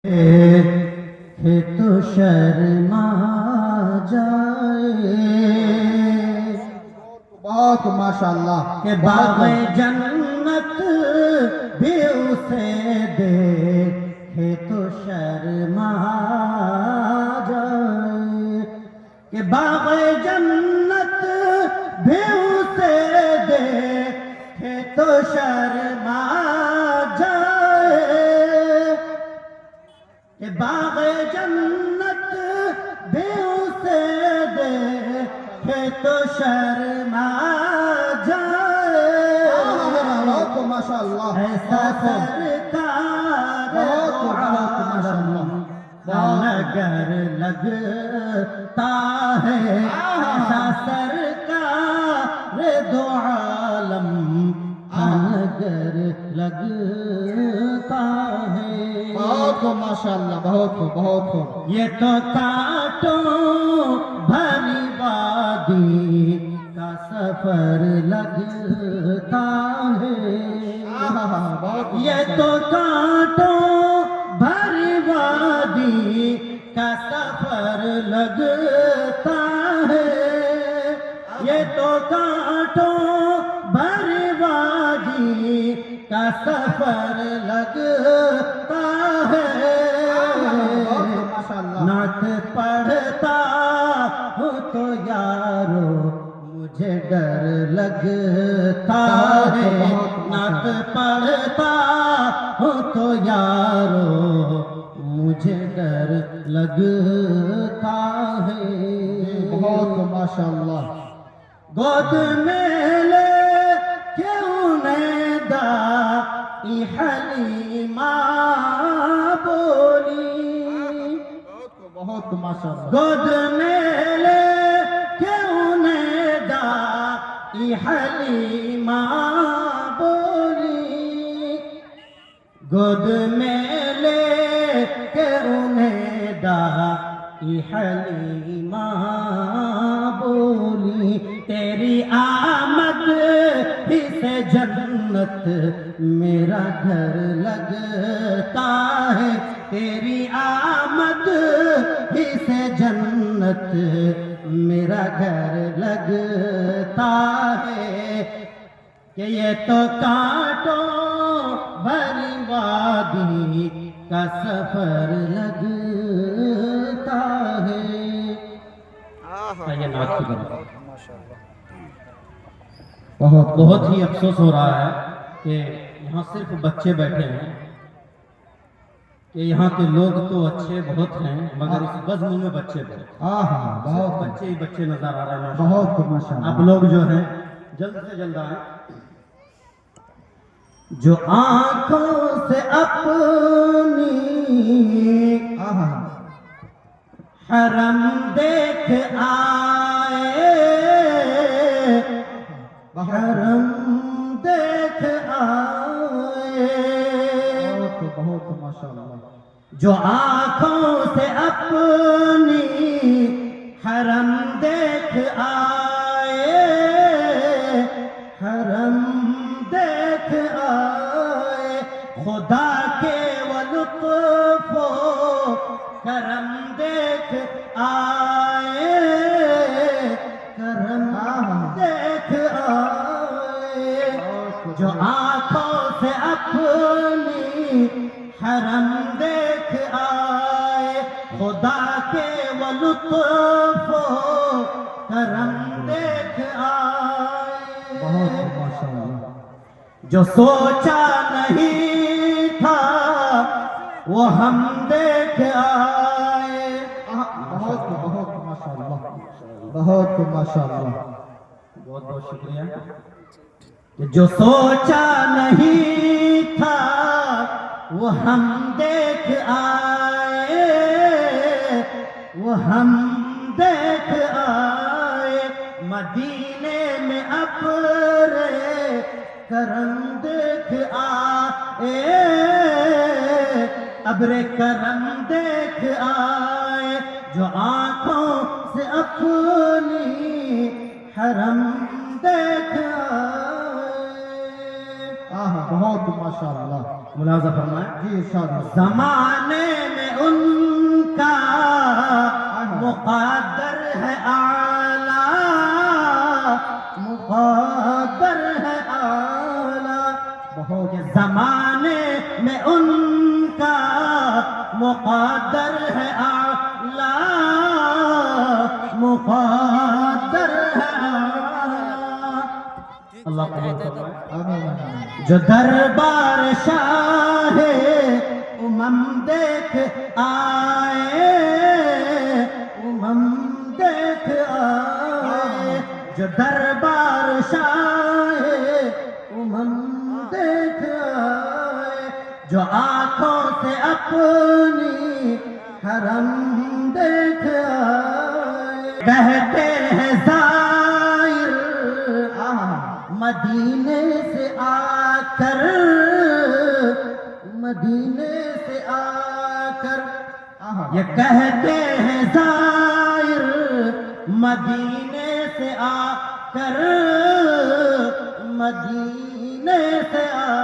کہ تو شرما جائے بہت ماشاءاللہ کہ باغ جنت بھی اسے دیکھے تو شرما جائے کہ باغ جنت بھی اسے دیکھے تو شرما جائے کہ باغ جنت بھی اسے دیکھے تو شرما جائے بہت ماشاءاللہ ایسا سرکار دو عالم نگر لگتا ہے ایسا سرکار دو عالم نگر لگتا ہے بہت ماشاءاللہ بہت یہ تو کانٹوں بھری وادی کا سفر لگتا ہے یہ تو کانٹوں بھری وادی کا سفر لگتا ہے یہ تو کانٹوں بھری وادی کا سفر لگتا ہے نعت پڑھتا ہوں تو یارو مجھے ڈر لگتا ہے نعت پڑھتا ہوں تو یارو مجھے ڈر لگتا ہے بہت ماشاءاللہ گود میں لے کے انہیں دائی حلیمہ بولی بہت ماشاءاللہ گود میں لے کے انہیں دائی حلیمہ بولی گود میں لے کے انہیں دائی حلیمہ بولی تیری آمد ہی سے جنت میرا گھر لگتا ہے تیری آمد ہی سے جنت میرا گھر لگتا ہے کہ یہ تو کانٹوں بھری وادی کا سفر لگتا ہے آئیے نعت کی بہت ہی افسوس ہو رہا ہے کہ یہاں صرف بچے بیٹھے ہیں کہ یہاں کے لوگ تو اچھے بہت ہیں مگر اس بزم میں بچے بہت بہت بچے ہی بچے نظر آ رہے ہیں بہت ماشاءاللہ آپ لوگ جو ہیں جلد سے جلد آئیں جو آنکھوں سے اپنی حرم دیکھ آئے حرم دیکھ آئے بہت ماشاءاللہ جو آنکھوں سے اپنی حرم دیکھ آئے حرم دیکھ آئے خدا کے وہ لطف و کرم دیکھ آئے کرم دیکھ آئے جو آنکھوں سے اپنی حرم دیکھ آئے خدا کے وہ لطف و کرم دیکھ آئے بہت ماشاءاللہ جو سوچا نہیں تھا وہ ہم دیکھ آئے بہت ماشاءاللہ بہت ماشاءاللہ بہت بہت شکریہ کہ جو سوچا نہیں تھا وہ ہم دیکھ آئے وہ ہم دیکھ آئے مدینے میں ابر کرم دیکھ آئے ابر کرم دیکھ آئے جو آنکھوں سے اپنی حرم دیکھ آئے بہت ماشاءاللہ ملاحظہ فرمائیں جی ارشاد زمانے میں مقدر ہے اعلیٰ، مقدر ہے اعلیٰ۔ اللہ قبول فرمائے۔ آمین آمین۔ جو دربار شاہ امم دیکھ آئے، امم دیکھ آئے، جو دربار شاہ امم دیکھ آئے، جو آنکھوں سے اپنی حرم دیکھ آئے، کہتے ہیں زائر مدینے سے آ کر، مدینے سے آ کر، یہ کہتے ہیں زائر مدینے سے آ کر، مدینے سے آ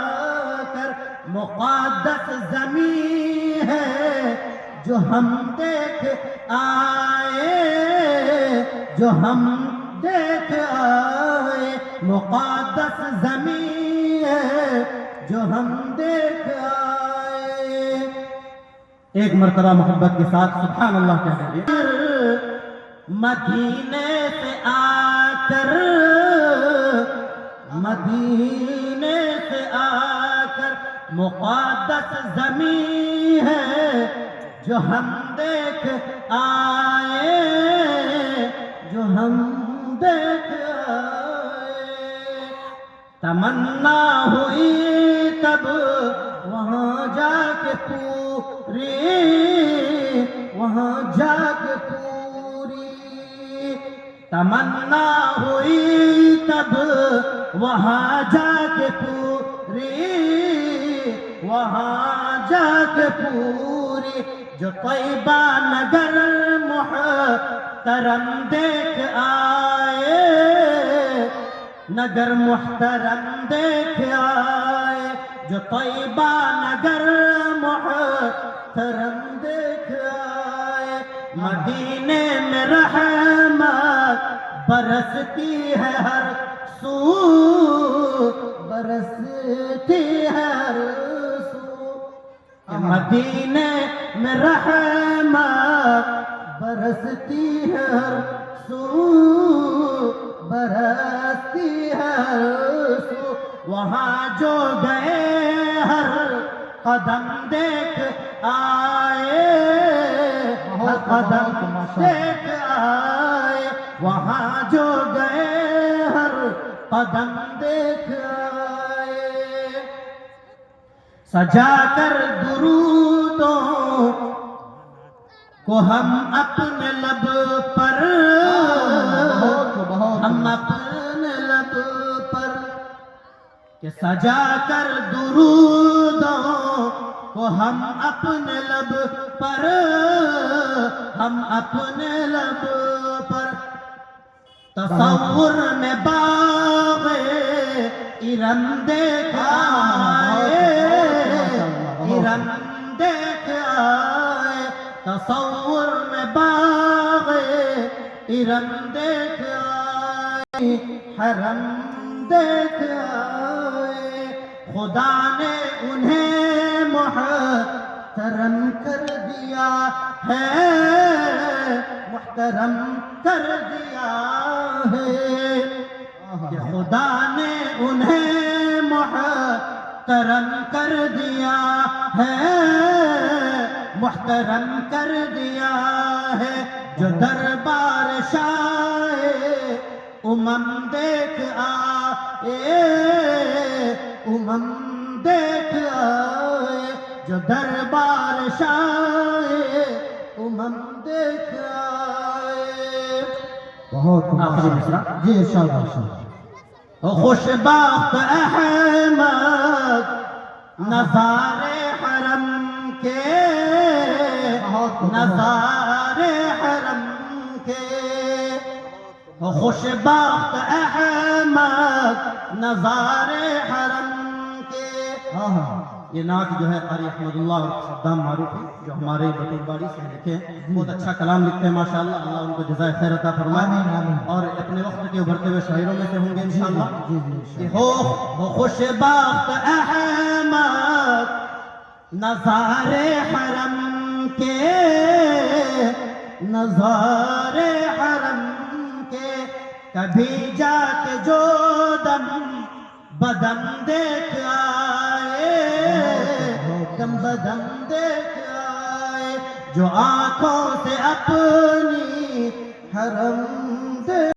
کر، مقدس زمین ہے جو ہم دیکھ آئے، جو ہم دیکھ آئے، مقدس زمین ہے جو ہم دیکھ آئے۔ ایک مرتبہ محبت کے ساتھ سبحان اللہ کہہ دیجیے۔ مدینے سے آ کر، مدینے سے آ کر، مقدس زمین ہے جو ہم دیکھ آئے، جو ہم دیکھ آئے۔ تمنا ہوئی تب وہاں جا کے پوری، وہاں جا کے پوری، تمنا ہوئی تب وہاں جا کے پوری، وہاں جا کے پوری، جو طیبہ نگر محترم دیکھ آئے، نگر محترم دیکھ آئے، جو طیبہ نگر محترم دیکھ آئے۔ مدینے میں رحمت برستی ہے ہر سو، برستی ہے ہر سو، مدینے میں رحمت برستی ہے ہر سو، برستی ہے ہر سو، وہاں جو گئے ہر قدم دیکھ آئے، ہر قدم دیکھ آئے، وہاں جو گئے ہر قدم دیکھ آئے۔ سجا کر درودوں کو ہم اپنے لب پر، ہم اپنے لب پر، کہ سجا کر درودوں کو ہم اپنے لب پر، ہم اپنے لب پر، تصور میں باغ ارم دیکھ آئے، ارم دیکھ آئے، تصور میں باغ ارم دیکھ آئے، حرم دیکھ آئے۔ خدا نے انہیں محترم کر دیا ہے، محترم کر دیا ہے، کہ خدا نے انہیں محترم کر دیا ہے، محترم کر دیا ہے، جو دربار شاہ امم دیکھ آئے، امم دیکھ آئے، جو دربار شاہ امم دیکھ آئے۔ بہت آخری مصرع۔ جی انشاءاللہ انشاءاللہ۔ خوش بخت احمد نظارے حرم کے، نظارے حرم کے، خوش بخت احمد نظارے حرم کے۔ یہ نعت جو ہے قاری احمد اللہ صدام معروف ہے، جو ہمارے بطور باری سے لکھے ہیں، بہت اچھا کلام لکھتے ہیں ماشاءاللہ، اللہ ان کو جزائے خیر عطا فرمائے، اور اپنے وقت کے ابھرتے ہوئے شاعروں میں سے ہوں گے انشاءاللہ۔ کہ ہو خوش بخت احمد نظارے حرم کے نظارے حرم کے کبھی جا کے جو دم بدم دیکھ آئے دم بدم دیکھ آئے جو آنکھوں سے اپنی حرم